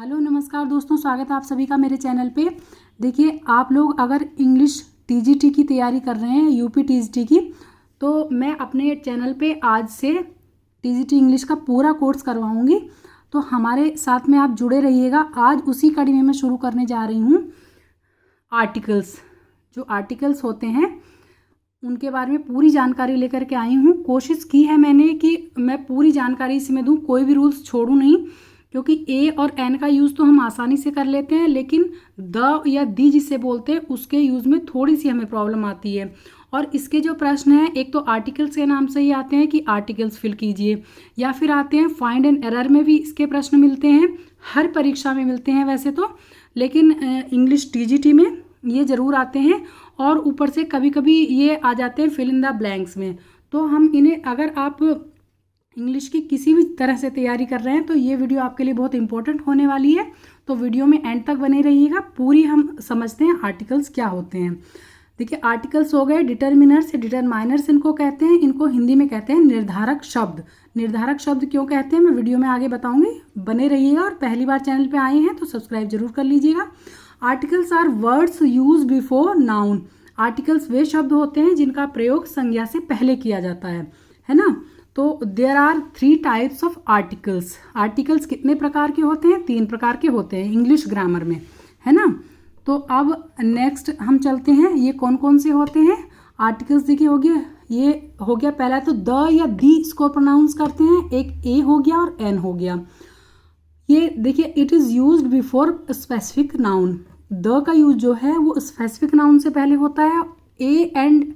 Hello नमस्कार दोस्तों, स्वागत है आप सभी का मेरे चैनल पे। देखिए, आप लोग अगर इंग्लिश टीजीटी की तैयारी कर रहे हैं, यूपी टीजीटी की, तो मैं अपने चैनल पे आज से टीजीटी इंग्लिश का पूरा कोर्स करवाऊंगी। तो हमारे साथ में आप जुड़े रहिएगा। आज उसी कड़ी में मैं शुरू करने जा रही हूँ आर्टिकल्स। जो आर्टिकल्स होते हैं उनके बारे में पूरी जानकारी लेकर के आई हूँ। कोशिश की है मैंने कि मैं पूरी जानकारी इसमें दूँ, कोई भी रूल्स छोड़ूँ नहीं, क्योंकि ए और एन का यूज़ तो हम आसानी से कर लेते हैं, लेकिन द या दी जिसे बोलते हैं उसके यूज़ में थोड़ी सी हमें प्रॉब्लम आती है। और इसके जो प्रश्न हैं, एक तो आर्टिकल्स के नाम से ही आते हैं कि आर्टिकल्स फिल कीजिए, या फिर आते हैं फाइंड एंड एरर में भी इसके प्रश्न मिलते हैं। हर परीक्षा में मिलते हैं वैसे तो, लेकिन इंग्लिश टीजीटी में ये ज़रूर आते हैं। और ऊपर से कभी कभी ये आ जाते हैं फिल इन द ब्लैंक्स में। तो हम इन्हें, अगर आप इंग्लिश की किसी भी तरह से तैयारी कर रहे हैं तो ये वीडियो आपके लिए बहुत इंपॉर्टेंट होने वाली है। तो वीडियो में एंड तक बने रहिएगा। पूरी हम समझते हैं आर्टिकल्स क्या होते हैं। देखिए, आर्टिकल्स हो गए डिटरमिनर्स या डिटरमाइनर्स इनको कहते हैं। इनको हिंदी में कहते हैं निर्धारक शब्द। निर्धारक शब्द क्यों कहते हैं मैं वीडियो में आगे बताऊंगी, बने रहिएगा। और पहली बार चैनल पर आए हैं तो सब्सक्राइब जरूर कर लीजिएगा। Articles are words use before noun. Articles वे शब्द होते हैं जिनका प्रयोग संज्ञा से पहले किया जाता है ना। तो there are 3 types of articles. Articles कितने प्रकार के होते हैं? 3 प्रकार के होते हैं इंग्लिश ग्रामर में, है ना। तो अब नेक्स्ट हम चलते हैं, ये कौन कौन से होते हैं आर्टिकल्स। देखिए, हो गया, ये हो गया पहला, तो द या दी इसको प्रोनाउंस करते हैं। एक ए हो गया और एन हो गया। ये देखिए, it is used before specific noun. The का यूज जो है वो स्पेसिफिक नाउन से पहले होता है। ए एंड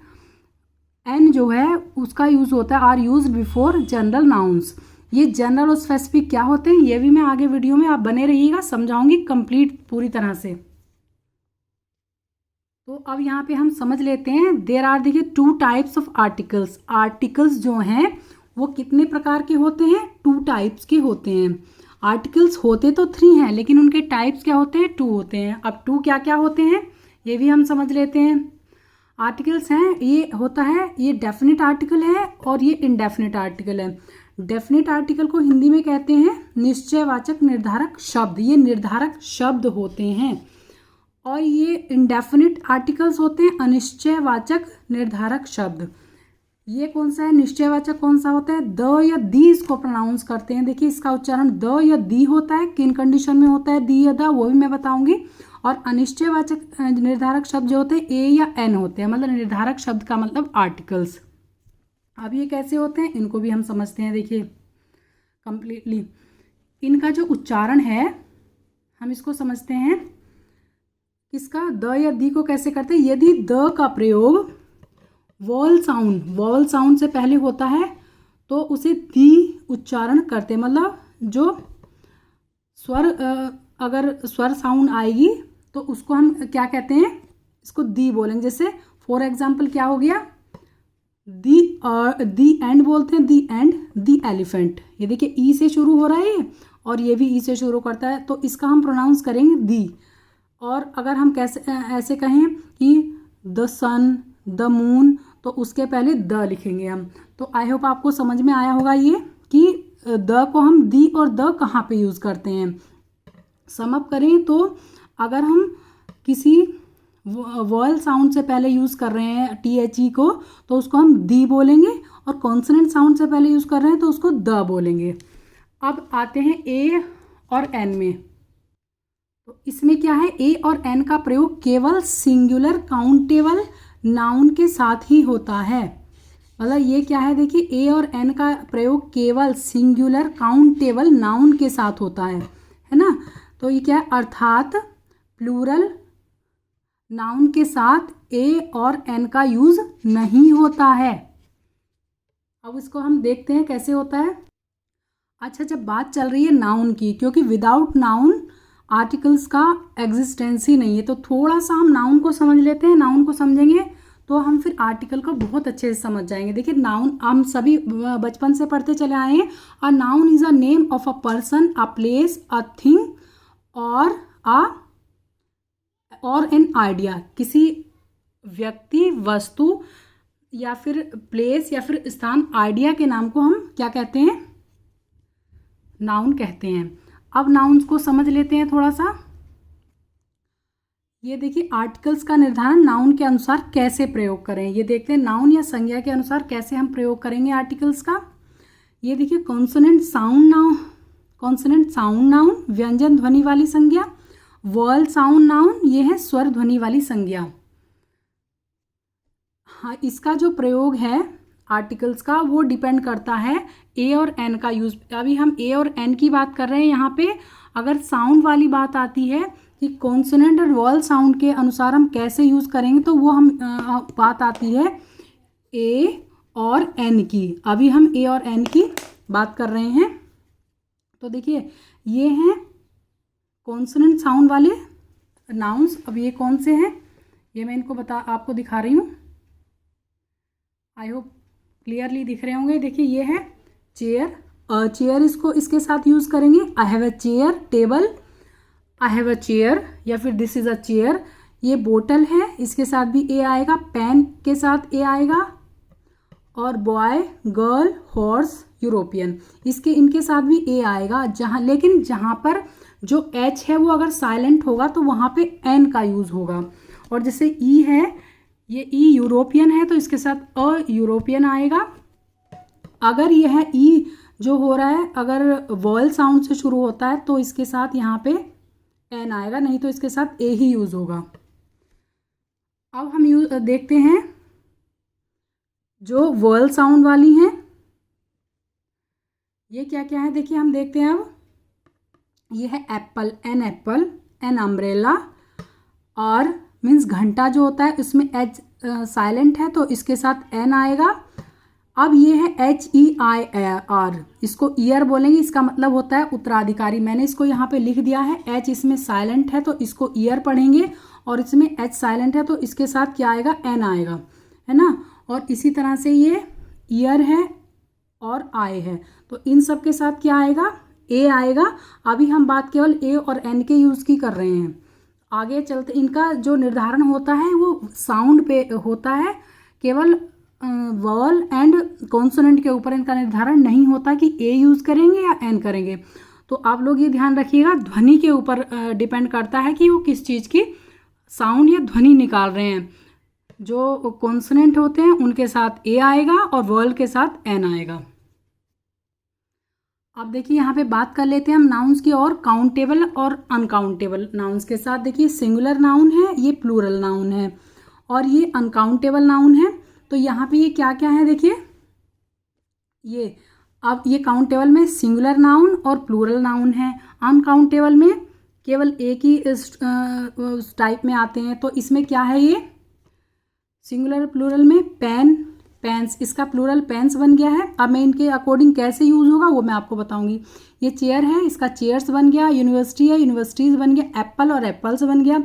एन जो है उसका यूज होता है are use before general nouns. ये जनरल और स्पेसिफिक क्या होते हैं ये भी मैं आगे वीडियो में, आप बने रहिएगा, समझाऊंगी कंप्लीट पूरी तरह से। तो अब यहाँ पे हम समझ लेते हैं। देयर आर, देखिए, 2 टाइप्स ऑफ आर्टिकल्स। आर्टिकल्स जो हैं वो कितने प्रकार के होते हैं? 2 टाइप्स के होते हैं। आर्टिकल्स होते तो 3 हैं, लेकिन उनके टाइप्स क्या होते हैं? 2 होते हैं। अब 2 क्या क्या होते हैं ये भी हम समझ लेते हैं। आर्टिकल्स हैं, ये होता है, ये डेफिनेट आर्टिकल है और ये इनडेफिनेट आर्टिकल है। डेफिनेट आर्टिकल को हिंदी में कहते हैं निश्चयवाचक निर्धारक शब्द। ये निर्धारक शब्द होते हैं। और ये इनडेफिनेट आर्टिकल्स होते हैं अनिश्चयवाचक निर्धारक शब्द। ये कौन सा है? निश्चयवाचक कौन सा होता है? द या दी इसको प्रोनाउंस करते हैं। देखिए, इसका उच्चारण द या दी होता है। किन कंडीशन में होता है दी या द, वो भी मैं बताऊंगी। और अनिश्चयवाचक निर्धारक शब्द जो होते हैं ए या एन होते हैं। मतलब निर्धारक शब्द का मतलब आर्टिकल्स। अब ये कैसे होते हैं इनको भी हम समझते हैं। देखिए, कंप्लीटली इनका जो उच्चारण है हम इसको समझते हैं। किसका? द या दी को कैसे करते हैं? यदि द का प्रयोग वॉल साउंड से पहले होता है तो उसे दी उच्चारण करते हैं। मतलब जो स्वर, अगर स्वर साउंड आएगी तो उसको हम क्या कहते हैं? इसको दी बोलेंगे। जैसे फॉर एग्जाम्पल क्या हो गया? दी एंड बोलते हैं, दी एंड, दी एलिफेंट। ये देखिए, ई से शुरू हो रहा है और ये भी ई से शुरू करता है, तो इसका हम प्रोनाउंस करेंगे दी। और अगर हम कैसे ऐसे कहें कि द सन, द मून, तो उसके पहले द लिखेंगे हम। तो आई होप आपको समझ में आया होगा ये कि द को हम दी और द कहाँ पे यूज़ करते हैं। सम अप करें तो अगर हम किसी वॉयल साउंड से पहले यूज़ कर रहे हैं THE को, तो उसको हम दी बोलेंगे। और कॉन्सोनेंट साउंड से पहले यूज़ कर रहे हैं तो उसको द बोलेंगे। अब आते हैं ए और एन में। तो इसमें क्या है? ए और एन का प्रयोग केवल सिंगुलर काउंटेबल नाउन के साथ ही होता है। मतलब ये क्या है? देखिए, ए और एन का प्रयोग केवल सिंगुलर काउंटेबल नाउन के साथ होता है ना। तो ये क्या है? अर्थात प्लूरल नाउन के साथ ए और एन का यूज नहीं होता है। अब इसको हम देखते हैं कैसे होता है। अच्छा, जब बात चल रही है नाउन की, क्योंकि विदाउट नाउन आर्टिकल्स का एग्जिस्टेंस ही नहीं है, तो थोड़ा सा हम नाउन को समझ लेते हैं। नाउन को समझेंगे तो हम फिर आर्टिकल को बहुत अच्छे से समझ जाएंगे। देखिए, नाउन हम सभी बचपन से पढ़ते चले आए हैं। A noun is a name of a person, a place, a thing और एन आइडिया। किसी व्यक्ति, वस्तु या फिर प्लेस या फिर स्थान, आइडिया के नाम को हम क्या कहते हैं? नाउन कहते हैं। अब नाउन्स को समझ लेते हैं थोड़ा सा। ये देखिए आर्टिकल्स का निर्धारण नाउन के अनुसार कैसे प्रयोग करें, ये देखते हैं नाउन या संज्ञा के अनुसार कैसे हम प्रयोग करेंगे आर्टिकल्स का। ये देखिए कॉन्सोनेंट साउंड नाउन व्यंजन ध्वनि वाली संज्ञा, वॉवल साउंड नाउन ये है स्वर ध्वनि वाली संज्ञा। हाँ, इसका जो प्रयोग है आर्टिकल्स का वो डिपेंड करता है ए और एन का यूज। अभी हम ए और एन की बात कर रहे हैं यहाँ पे। अगर साउंड वाली बात आती है कि कॉन्सोनेंट और वॉवल साउंड के अनुसार हम कैसे यूज करेंगे, तो वो हम बात आती है ए और एन की। अभी हम ए और एन की बात कर रहे हैं। तो देखिए ये हैं कॉन्सोनेंट साउंड वाले नाउन्स। अब ये कौन से हैं ये मैं इनको आपको दिखा रही हूँ। आई होप क्लियरली दिख रहे होंगे। देखिए ये है चेयर, चेयर इसको इसके साथ यूज़ करेंगे। आई have a chair, table, I have a chair या फिर दिस इज़ अ चेयर। ये बोतल है, इसके साथ भी ए आएगा। पेन के साथ ए आएगा। और बॉय, गर्ल, हॉर्स, यूरोपियन, इनके साथ भी ए आएगा। लेकिन जहाँ पर जो एच है वो अगर साइलेंट होगा तो वहाँ पे एन का यूज़ होगा। और जैसे ई है, ये ई यूरोपियन है तो इसके साथ अ यूरोपियन आएगा। अगर यह ई जो हो रहा है अगर वॉवल साउंड से शुरू होता है तो इसके साथ यहाँ पे एन आएगा, नहीं तो इसके साथ ए ही यूज़ होगा। अब हम देखते हैं जो वॉवल साउंड वाली हैं ये क्या क्या है। देखिए हम देखते हैं अब। ये है एप्पल, एन अम्ब्रेला, और मीन्स घंटा जो होता है उसमें एच साइलेंट है तो इसके साथ एन आएगा। अब ये है HEIR, इसको ईयर बोलेंगे, इसका मतलब होता है उत्तराधिकारी। मैंने इसको यहाँ पे लिख दिया है। एच इसमें साइलेंट है तो इसको ईयर पढ़ेंगे, और इसमें एच साइलेंट है तो इसके साथ क्या आएगा, एन आएगा, है ना। और इसी तरह से ये ईयर है और आई है तो इन सब के साथ क्या आएगा, ए आएगा। अभी हम बात केवल ए और एन के यूज़ की कर रहे हैं। आगे चलते इनका जो निर्धारण होता है वो साउंड पे होता है, केवल वॉवल एंड कॉन्सोनेंट के ऊपर इनका निर्धारण नहीं होता कि ए यूज़ करेंगे या एन करेंगे। तो आप लोग ये ध्यान रखिएगा, ध्वनि के ऊपर डिपेंड करता है कि वो किस चीज़ की साउंड या ध्वनि निकाल रहे हैं। जो कॉन्सोनेंट होते हैं उनके साथ ए आएगा और वॉवल के साथ एन आएगा। अब देखिए यहाँ पे बात कर लेते हैं हम नाउन्स की, और काउंटेबल और अनकाउंटेबल नाउन्स के साथ। देखिए सिंगुलर नाउन है, ये प्लूरल नाउन है, और ये अनकाउंटेबल नाउन है। तो यहाँ पे ये क्या क्या है देखिए, ये अब ये काउंटेबल में सिंगुलर नाउन और प्लूरल नाउन है। अनकाउंटेबल में केवल एक ही टाइप में आते हैं। तो इसमें क्या है, ये सिंगुलर प्लूरल में पेन, पेन्स, इसका प्लूरल पेन्स बन गया है। अब मैं इनके अकॉर्डिंग कैसे यूज़ होगा वो मैं आपको बताऊंगी। ये चेयर है, इसका चेयर्स बन गया। यूनिवर्सिटी है, यूनिवर्सिटीज़ बन गया। एप्पल और एप्पल्स बन गया।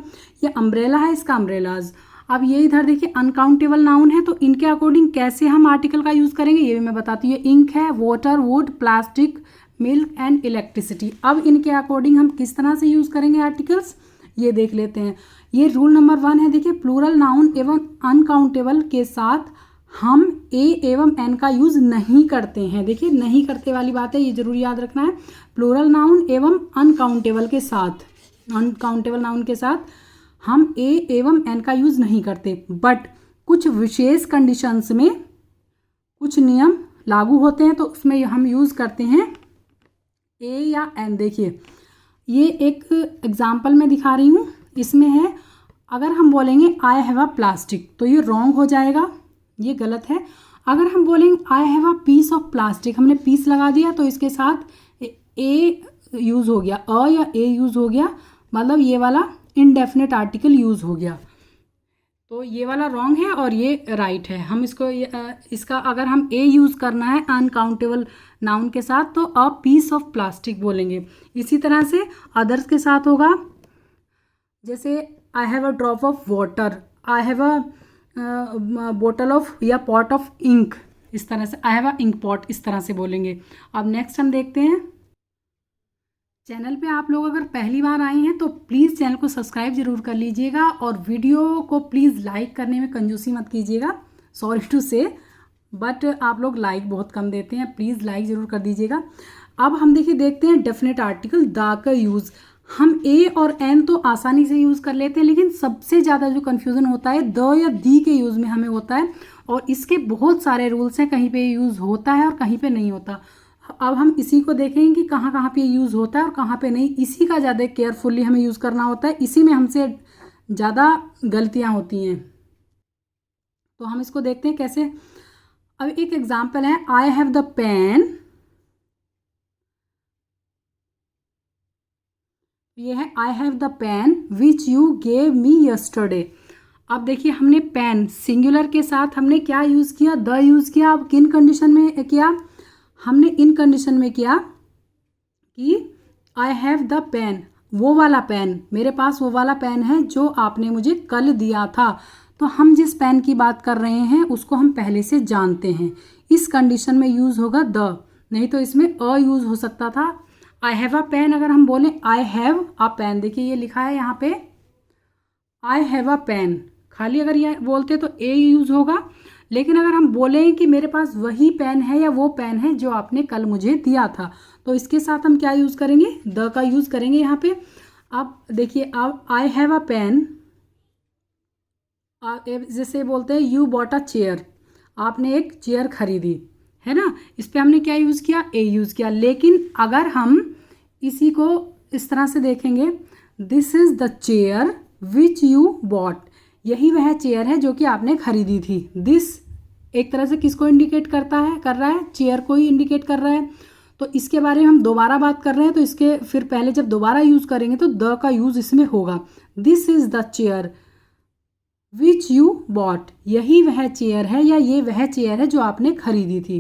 ये अम्ब्रेला है, इसका अम्ब्रेलाज। अब ये इधर देखिए अनकाउंटेबल नाउन है, तो इनके अकॉर्डिंग कैसे हम आर्टिकल का यूज़ करेंगे ये भी मैं बताती हूँ। इंक है, water, would, plastic, milk and electricity. अब इनके अकॉर्डिंग हम किस तरह से यूज़ करेंगे आर्टिकल्स ये देख लेते हैं। ये रूल नंबर 1 है। देखिए प्लूरल नाउन एवं अनकाउंटेबल के साथ हम ए एवं एन का यूज़ नहीं करते हैं। देखिए नहीं करते वाली बात है, ये जरूर याद रखना है। प्लूरल नाउन एवं अनकाउंटेबल के साथ, अनकाउंटेबल नाउन के साथ हम ए एवं एन का यूज़ नहीं करते। बट कुछ विशेष कंडीशंस में कुछ नियम लागू होते हैं तो उसमें हम यूज़ करते हैं ए या एन। देखिए ये एक एग्जाम्पल मैं दिखा रही हूँ। इसमें है, अगर हम बोलेंगे आई हैव अ प्लास्टिक तो ये रॉन्ग हो जाएगा, ये गलत है। अगर हम बोलेंगे I have a piece of plastic, हमने पीस लगा दिया तो इसके साथ ए यूज़ हो गया, अ या ए यूज़ हो गया, मतलब ये वाला इनडेफिनेट आर्टिकल यूज़ हो गया। तो ये वाला रॉन्ग है और ये राइट है। हम इसको इसका अगर हम ए यूज़ करना है अनकाउंटेबल नाउन के साथ तो अ पीस ऑफ प्लास्टिक बोलेंगे। इसी तरह से अदर्स के साथ होगा, जैसे I have a drop of water, I have a बोतल ऑफ या पॉट ऑफ इंक, इस तरह से I have a ink pot, इस तरह से बोलेंगे। अब नेक्स्ट हम देखते हैं। चैनल पे आप लोग अगर पहली बार आए हैं तो प्लीज़ चैनल को सब्सक्राइब ज़रूर कर लीजिएगा, और वीडियो को प्लीज़ लाइक करने में कंजूसी मत कीजिएगा। सॉरी टू से, बट आप लोग लाइक बहुत कम देते हैं, प्लीज़ लाइक ज़रूर कर दीजिएगा। अब हम देखते हैं डेफिनेट आर्टिकल द का यूज़। हम ए और एन तो आसानी से यूज़ कर लेते हैं, लेकिन सबसे ज़्यादा जो कन्फ्यूज़न होता है द या दी के यूज़ में हमें होता है, और इसके बहुत सारे रूल्स हैं, कहीं पे यूज़ होता है और कहीं पे नहीं होता। अब हम इसी को देखेंगे कि कहाँ कहाँ पे यूज़ होता है और कहाँ पे नहीं। इसी का ज़्यादा केयरफुली हमें यूज़ करना होता है, इसी में हमसे ज़्यादा गलतियाँ होती हैं। तो हम इसको देखते हैं कैसे। अब एक एग्जाम्पल है, आई हैव द पेन, ये है I have the pen which you gave me yesterday. अब देखिए हमने पेन सिंगुलर के साथ हमने क्या यूज़ किया, द यूज़ किया। अब किन कंडीशन में किया, हमने इन कंडीशन में किया कि आई हैव द पेन, वो वाला पेन, मेरे पास वो वाला पेन है जो आपने मुझे कल दिया था। तो हम जिस पेन की बात कर रहे हैं उसको हम पहले से जानते हैं, इस कंडीशन में यूज़ होगा द, नहीं तो इसमें अ यूज़ हो सकता था। आई हैव अ पेन, अगर हम बोलें आई हैव अ पेन, देखिए ये लिखा है यहाँ पे आई हैव अ पेन, खाली अगर ये बोलते तो ए यूज़ होगा। लेकिन अगर हम बोलें कि मेरे पास वही पेन है या वो पेन है जो आपने कल मुझे दिया था, तो इसके साथ हम क्या यूज़ करेंगे, द का यूज़ करेंगे यहाँ पे। अब देखिए, अब आई हैव अ पेन, जैसे बोलते हैं यू बॉट अ चेयर, आपने एक चेयर खरीदी है ना, इस पर हमने क्या यूज़ किया, ए यूज़ किया। लेकिन अगर हम इसी को इस तरह से देखेंगे, this is the chair which you bought, यही वह चेयर है जो कि आपने खरीदी थी। दिस एक तरह से किसको इंडिकेट करता है, कर रहा है, चेयर को ही इंडिकेट कर रहा है। तो इसके बारे में हम दोबारा बात कर रहे हैं, तो इसके फिर पहले जब दोबारा यूज़ करेंगे तो द का यूज़ इसमें होगा। This is the chair which you bought, यही वह चेयर है या ये वह चेयर है जो आपने खरीदी थी।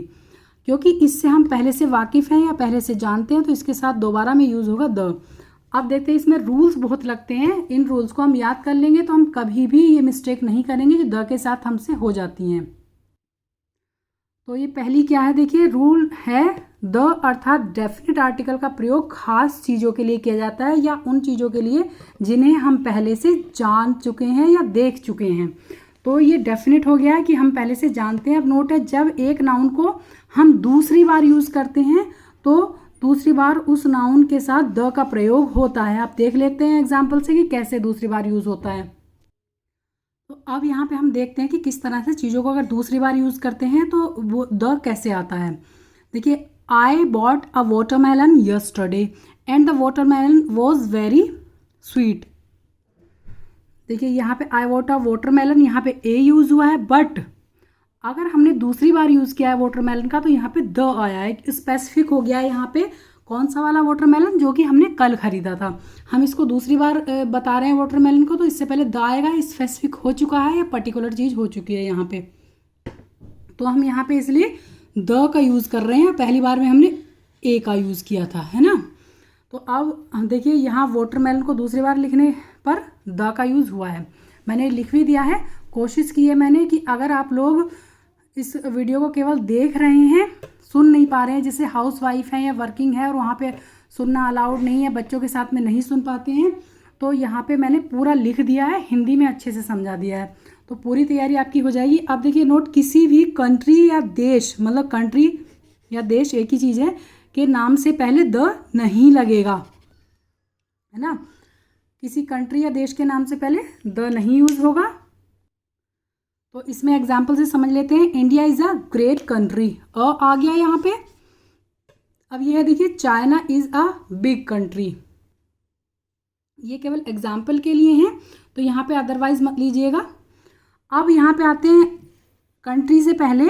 क्योंकि इससे हम पहले से वाकिफ़ हैं या पहले से जानते हैं, तो इसके साथ दोबारा में यूज़ होगा द। अब देखते हैं, इसमें रूल्स बहुत लगते हैं, इन रूल्स को हम याद कर लेंगे तो हम कभी भी ये मिस्टेक नहीं करेंगे जो द के साथ हमसे हो जाती हैं। तो ये पहली क्या है, देखिए रूल है, द अर्थात डेफिनेट आर्टिकल का प्रयोग खास चीज़ों के लिए किया जाता है या उन चीज़ों के लिए जिन्हें हम पहले से जान चुके हैं या देख चुके हैं। तो ये डेफिनेट हो गया है कि हम पहले से जानते हैं। अब नोट है, जब एक नाउन को हम दूसरी बार यूज़ करते हैं तो दूसरी बार उस नाउन के साथ द का प्रयोग होता है। आप देख लेते हैं एग्जाम्पल से कि कैसे दूसरी बार यूज़ होता है। तो अब यहाँ पे हम देखते हैं कि किस तरह से चीज़ों को अगर दूसरी बार यूज़ करते हैं तो वो द कैसे आता है। देखिए, I bought a watermelon yesterday and the watermelon was very sweet. देखिए यहाँ पे आई बॉट अ वाटरमेलन, यहाँ पे ए यूज़ हुआ है, बट अगर हमने दूसरी बार यूज़ किया है वाटरमेलन का तो यहाँ पे द आया है, स्पेसिफिक हो गया है यहाँ पे कौन सा वाला वाटरमेलन, जो कि हमने कल खरीदा था। हम इसको दूसरी बार बता रहे हैं वाटरमेलन को, तो इससे पहले द आएगा, स्पेसिफिक हो चुका है या पर्टिकुलर चीज़ हो चुकी है यहाँ पे। तो हम यहाँ पे इसलिए द का यूज़ कर रहे हैं, पहली बार में हमने ए का यूज़ किया था, है ना। तो अब हम देखिए यहाँ वाटरमेलन को दूसरी बार लिखने पर द का यूज़ हुआ है। मैंने लिख भी दिया है, कोशिश की है मैंने कि अगर आप लोग इस वीडियो को केवल देख रहे हैं, सुन नहीं पा रहे हैं, जैसे हाउस वाइफ हैं या वर्किंग है और वहाँ पे सुनना अलाउड नहीं है, बच्चों के साथ में नहीं सुन पाते हैं, तो यहाँ पे मैंने पूरा लिख दिया है, हिंदी में अच्छे से समझा दिया है, तो पूरी तैयारी आपकी हो जाएगी। अब देखिए नोट, किसी भी कंट्री या देश, मतलब कंट्री या देश एक ही चीज़ है, के नाम से पहले द नहीं लगेगा, है ना। किसी कंट्री या देश के नाम से पहले द नहीं यूज़ होगा। तो इसमें एग्जाम्पल से समझ लेते हैं। India is a great country, a आ गया यहाँ पे। अब ये है देखिए, China is a big country, ये केवल एग्जाम्पल के लिए हैं, तो यहाँ पे अदरवाइज मत लीजिएगा। अब यहाँ पे आते हैं, कंट्री से पहले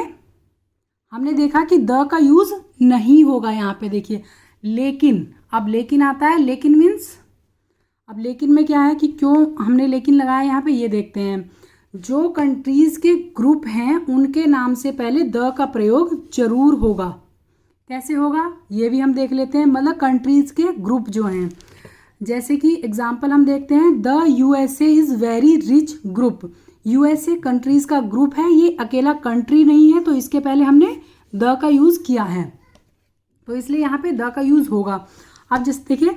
हमने देखा कि द का यूज़ नहीं होगा यहाँ पे, देखिए लेकिन, अब लेकिन आता है, लेकिन मीन्स, अब लेकिन में क्या है कि क्यों हमने लेकिन लगाया यहाँ पे, ये देखते हैं। जो कंट्रीज़ के ग्रुप हैं उनके नाम से पहले द का प्रयोग जरूर होगा। कैसे होगा ये भी हम देख लेते हैं, मतलब कंट्रीज़ के ग्रुप जो हैं, जैसे कि एग्जांपल हम देखते हैं, the USA is very rich group. USA countries का ग्रुप है, ये अकेला कंट्री नहीं है, तो इसके पहले हमने द का यूज़ किया है, तो इसलिए यहाँ पे द का यूज़ होगा। अब जैसे देखिए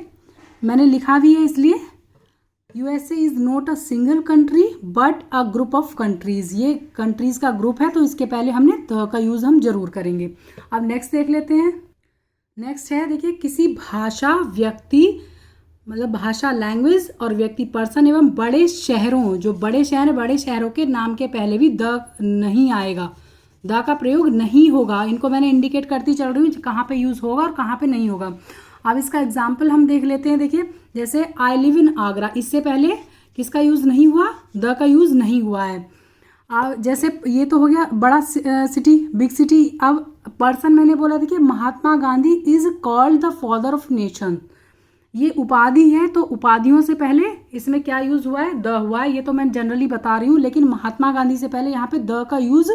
मैंने लिखा भी है, इसलिए USA is not a single country but a group of countries, ये कंट्रीज़ का ग्रुप है, तो इसके पहले हमने द का यूज़ हम जरूर करेंगे। अब नेक्स्ट देख लेते हैं। नेक्स्ट है देखिए, किसी भाषा, व्यक्ति, मतलब भाषा लैंग्वेज, और व्यक्ति पर्सन एवं बड़े शहरों, जो बड़े शहर, बड़े शहरों के नाम के पहले भी द नहीं आएगा, द का प्रयोग नहीं होगा। इनको मैंने इंडिकेट करती चल रही हूँ कहाँ पे यूज़ होगा और कहाँ पे नहीं होगा। अब इसका एग्जाम्पल हम देख लेते हैं। देखिए जैसे आई लिव इन आगरा, इससे पहले किसका यूज़ नहीं हुआ, द का यूज़ नहीं हुआ है। जैसे ये तो हो गया बड़ा सिटी, बिग सिटी। अब पर्सन मैंने बोला, देखिए Mahatma Gandhi is called the father of nation, ये उपाधि है, तो उपाधियों से पहले इसमें क्या यूज़ हुआ है, द हुआ है। ये तो मैं जनरली बता रही हूँ, लेकिन महात्मा गांधी से पहले यहाँ पे द का यूज़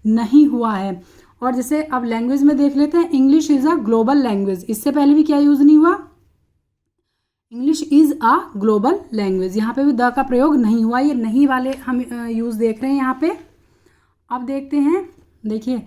नहीं हुआ है। और जैसे अब लैंग्वेज में देख लेते हैं, English is a global language, इससे पहले भी क्या यूज़ नहीं हुआ, English is a global language, यहाँ पे भी द का प्रयोग नहीं हुआ। ये नहीं वाले हम यूज़ देख रहे हैं यहाँ पे। अब देखते हैं, देखिए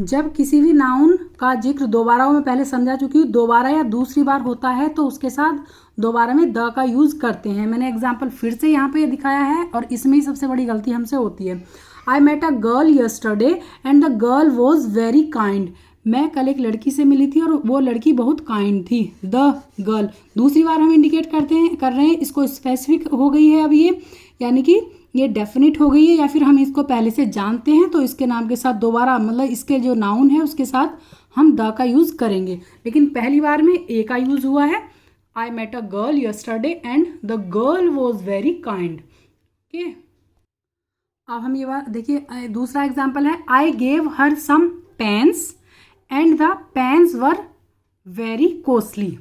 जब किसी भी नाउन का जिक्र दोबारा, मैं पहले समझा चुकी हूँ, दोबारा या दूसरी बार होता है तो उसके साथ दोबारा में द का यूज़ करते हैं। मैंने एग्जाम्पल फिर से यहाँ पे दिखाया है, और इसमें ही सबसे बड़ी गलती हमसे होती है। I met a girl yesterday and the girl was very kind, मैं कल एक लड़की से मिली थी और वो लड़की बहुत काइंड थी। द गर्ल दूसरी बार हम इंडिकेट कर रहे हैं, इसको स्पेसिफिक हो गई है अब ये, यानी कि ये डेफिनेट हो गई है, या फिर हम इसको पहले से जानते हैं तो इसके नाम के साथ दोबारा, मतलब इसके जो नाउन है उसके साथ हम द का यूज़ करेंगे। लेकिन पहली बार में ए का यूज़ हुआ है, I met a girl yesterday and the girl was very kind. Okay, अब हम ये बात देखिए, दूसरा एग्जाम्पल है, I gave her some pens and the pens were very costly.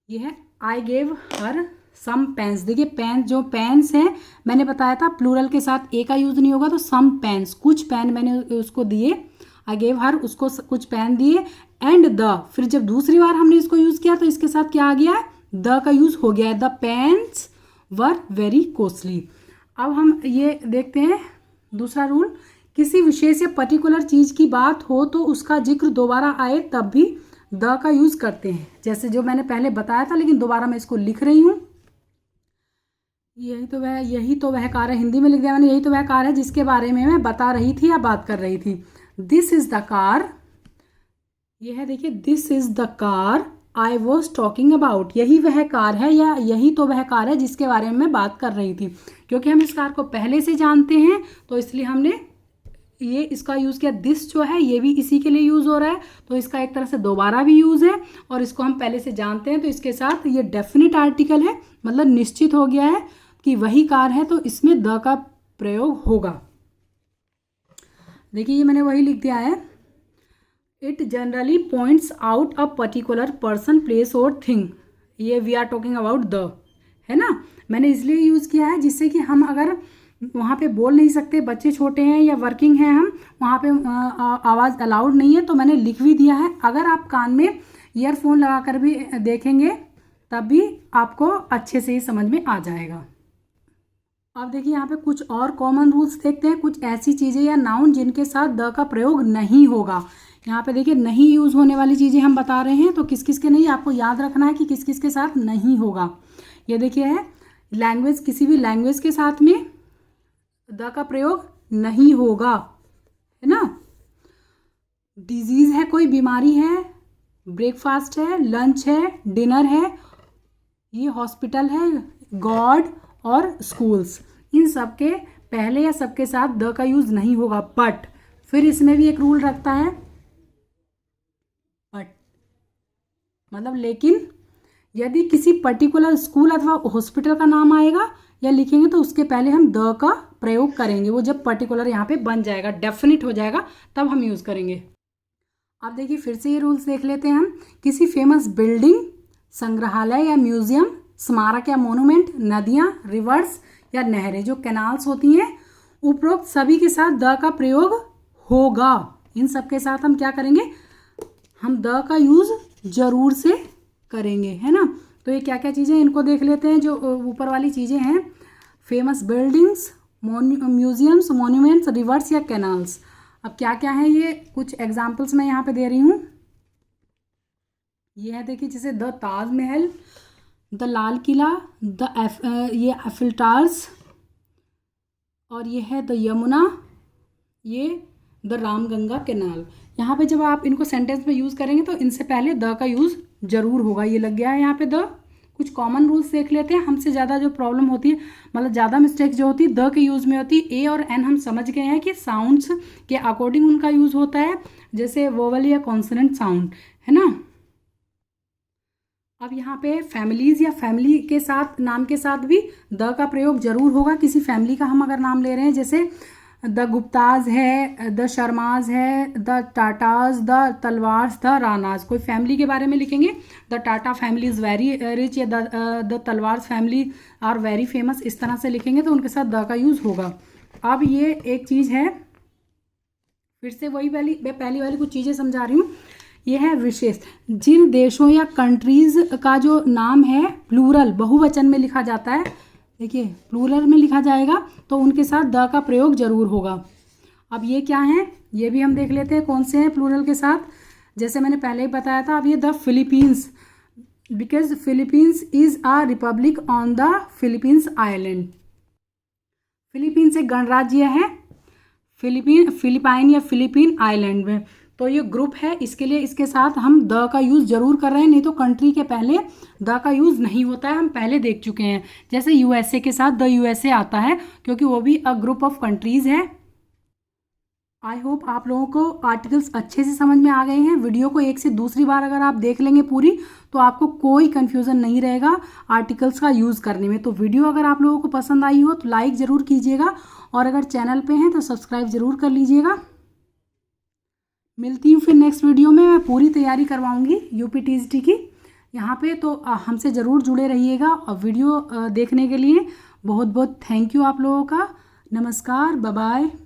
ये है I gave her some pens. देखिए पेन, जो पेन्स हैं मैंने बताया था प्लूरल के साथ ए का यूज़ नहीं होगा, तो सम पेन्स, कुछ पेन मैंने उसको दिए, आई गेव हर, उसको कुछ पेन दिए, एंड द, फिर जब दूसरी बार हमने इसको यूज़ किया तो इसके साथ क्या आ गया है, द का यूज़ हो गया है, the pens were very costly. अब हम ये देखते हैं दूसरा रूल, किसी विशेष या पर्टिकुलर चीज़ की बात हो तो उसका जिक्र दोबारा आए तब भी द का यूज़ करते हैं, जैसे जो मैंने पहले बताया था, लेकिन दोबारा मैं इसको लिख रही हूँ। यही तो वह कार है, हिंदी में लिख दिया मैंने, यही तो वह कार है जिसके बारे में मैं बता रही थी या बात कर रही थी। दिस इज द कार, यह है देखिए, this is the car I was talking about, यही वह कार है या यही तो वह कार है जिसके बारे में मैं बात कर रही थी। क्योंकि हम इस कार को पहले से जानते हैं तो इसलिए हमने ये इसका यूज़ किया। दिस जो है ये भी इसी के लिए यूज़ हो रहा है, तो इसका एक तरह से दोबारा भी यूज़ है, और इसको हम पहले से जानते हैं तो इसके साथ ये डेफिनेट आर्टिकल है, मतलब निश्चित हो गया है कि वही कार है, तो इसमें द का प्रयोग होगा। देखिए ये मैंने वही लिख दिया है, it generally points out a particular person, place और थिंग, ये we are talking about the, है ना। मैंने इसलिए यूज़ किया है जिससे कि हम अगर वहाँ पे बोल नहीं सकते, बच्चे छोटे हैं या वर्किंग हैं, हम वहाँ पे आवाज़ अलाउड नहीं है, तो मैंने लिख भी दिया है। अगर आप कान में ईयरफोन लगा कर भी देखेंगे तब भी आपको अच्छे से ही समझ में आ जाएगा। अब देखिए यहाँ पे कुछ और कॉमन रूल्स देखते हैं, कुछ ऐसी चीज़ें या नाउन जिनके साथ द का प्रयोग नहीं होगा। यहाँ पे देखिए नहीं यूज़ होने वाली चीज़ें हम बता रहे हैं, तो किस किस के नहीं, आपको याद रखना है कि किस किस के साथ नहीं होगा। ये देखिए है लैंग्वेज, किसी भी लैंग्वेज के साथ में द का प्रयोग नहीं होगा, है ना। डिजीज़ है, कोई बीमारी है, ब्रेकफास्ट है, लंच है, डिनर है, ये हॉस्पिटल है, गॉड और स्कूल्स, इन सब के पहले या सबके साथ द का यूज़ नहीं होगा। बट फिर इसमें भी एक रूल रखता है, बट मतलब लेकिन यदि किसी पर्टिकुलर स्कूल अथवा हॉस्पिटल का नाम आएगा या लिखेंगे तो उसके पहले हम द का प्रयोग करेंगे, वो जब पर्टिकुलर यहाँ पे बन जाएगा, डेफिनेट हो जाएगा, तब हम यूज़ करेंगे। अब देखिए फिर से ये रूल्स देख लेते हैं हम, किसी फेमस बिल्डिंग, संग्रहालय या म्यूजियम, स्मारक या मोनूमेंट, नदियाँ, रिवर्स या नहरें, जो कैनाल्स होती हैं, उपरोक्त सभी के साथ द का प्रयोग होगा। इन सब के साथ हम क्या करेंगे, हम द का यूज़ जरूर से करेंगे, है ना। तो ये क्या क्या चीज़ें, इनको देख लेते हैं। जो ऊपर वाली चीज़ें हैं, famous buildings, museums, monuments, reverse या कैनाल्स। अब क्या क्या है ये, कुछ एग्जाम्पल्स मैं यहाँ पे दे रही हूँ। ये है देखिए, जैसे द ताजमहल, द लाल किला, ये एफिल टावर्स, और ये है द यमुना, ये द रामगंगा कैनाल। यहाँ पे जब आप इनको सेंटेंस में यूज़ करेंगे तो इनसे पहले द का यूज़ ज़रूर होगा। ये लग गया है यहाँ पे द। कुछ कॉमन रूल्स देख लेते हैं। हमसे ज़्यादा जो प्रॉब्लम होती है, मतलब ज़्यादा मिस्टेक जो होती है द के यूज़ में होती है। ए और एन हम समझ गए हैं कि साउंड्स के अकॉर्डिंग उनका यूज़ होता है, जैसे वोवल या कॉन्सोनेंट साउंड, है ना। अब यहाँ पे फैमिलीज़ या फैमिली के साथ, नाम के साथ भी द का प्रयोग जरूर होगा। किसी फैमिली का हम अगर नाम ले रहे हैं, जैसे द गुप्ताज है, द शर्माज है, the Tatas, the Talwars, the Ranas. कोई फैमिली के बारे में लिखेंगे, the Tata family is very rich, या the Talwars family are very famous, इस तरह से लिखेंगे तो उनके साथ द का यूज़ होगा। अब ये एक चीज़ है, फिर से वही पहली वाली कुछ चीज़ें समझा रही हूँ। ये है विशेष। जिन देशों या कंट्रीज़ का जो नाम है प्लूरल, बहुवचन में लिखा जाता है, देखिए प्लूरल में लिखा जाएगा तो उनके साथ द का प्रयोग जरूर होगा। अब ये क्या है, ये भी हम देख लेते हैं कौन से हैं प्लूरल के साथ। जैसे मैंने पहले ही बताया था, अब ये the Philippines, because Philippines is a republic on the Philippines island. Philippines एक गणराज्य है फिलिपाइन या फिलीपीन आइलैंड में। तो ये ग्रुप है, इसके लिए इसके साथ हम द का यूज़ ज़रूर कर रहे हैं, नहीं तो कंट्री के पहले द का यूज़ नहीं होता है, हम पहले देख चुके हैं। जैसे यूएसए के साथ द यूएसए आता है, क्योंकि वो भी अ ग्रुप ऑफ कंट्रीज़ है। आई होप आप लोगों को आर्टिकल्स अच्छे से समझ में आ गए हैं। वीडियो को एक से दूसरी बार अगर आप देख लेंगे पूरी, तो आपको कोई कन्फ्यूज़न नहीं रहेगा आर्टिकल्स का यूज़ करने में। तो वीडियो अगर आप लोगों को पसंद आई हो तो लाइक ज़रूर कीजिएगा, और अगर चैनल पे हैं तो सब्सक्राइब ज़रूर कर लीजिएगा। मिलती हूँ फिर नेक्स्ट वीडियो में। मैं पूरी तैयारी करवाऊँगी यूपी टीजीटी की यहाँ पे, तो हमसे ज़रूर जुड़े रहिएगा। और वीडियो देखने के लिए बहुत बहुत थैंक यू आप लोगों का। नमस्कार, बाय बाय।